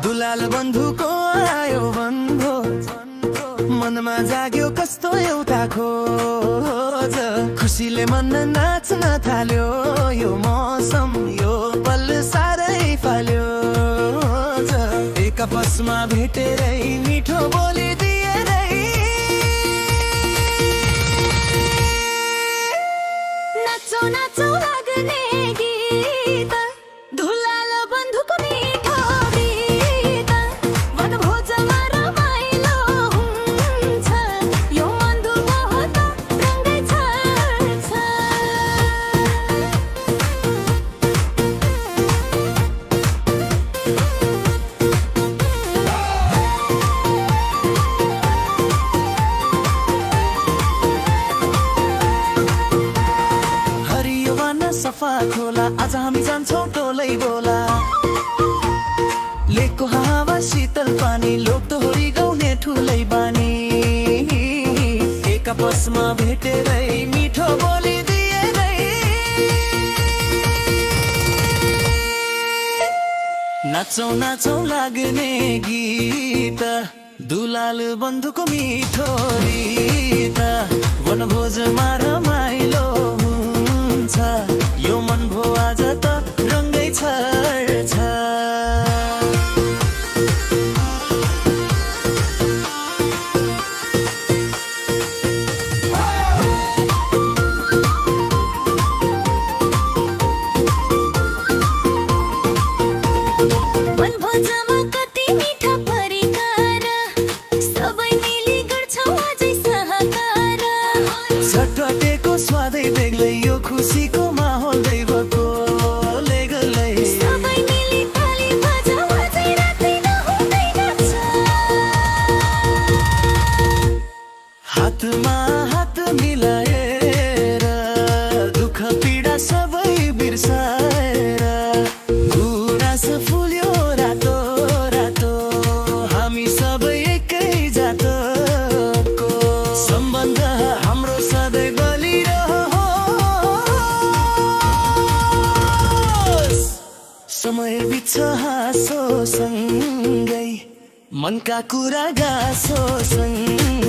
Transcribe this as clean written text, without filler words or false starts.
दुलाल बन्धुको आयो बन्धो मनमा जाग्यो कस्तो एउटा खोज खुसीले मन नाच्न थाल्यो यो मौसम यो पल सारै फाल्यो एक आपसमा भेटेरै मिठो बोली दिएरै नाचो नाचो लाग्ने गीत दुलाल बन्धुको मिठो गीत वनभोजमा रमाइलो हुन्छ यो मन्दुको त रङ्गै छर्छ हरियो वन सफा खोला आज हामी जान्छौँ टोलै बोला लेकको हावा शीतल पानी लोक दोहोरी गाउने ठुलै बानी एक आपसमा भेटेरै मिठो बोली दिएरै नाचौँ नाचौँ लाग्ने गीत दुलाल बन्धुको मिठो गीत वनभोजमा रमाइलो हुन्छ यो मन भो आज त रङ्गै छर्छ वनभोजमा कति मिठा परिकार सबै मिली गर्छौँ अझै सहकार चटपटेको स्वादै बेग्लै यो खुसीको माहौल दैवको लेगलै सबै मिली ताली बजाऊ अझै रातै नहुँदैन हातमा हात मिलाएर दुःख पीडा सबै बिर्साएर गुराँस फुल्यो रातो रातो हामी सबै एकै जातको सम्बन्ध हाम्रो सधैँ बलिरहोस् समय बित्छ हाँसो सँगै मनका कुरा गाँसो सँगै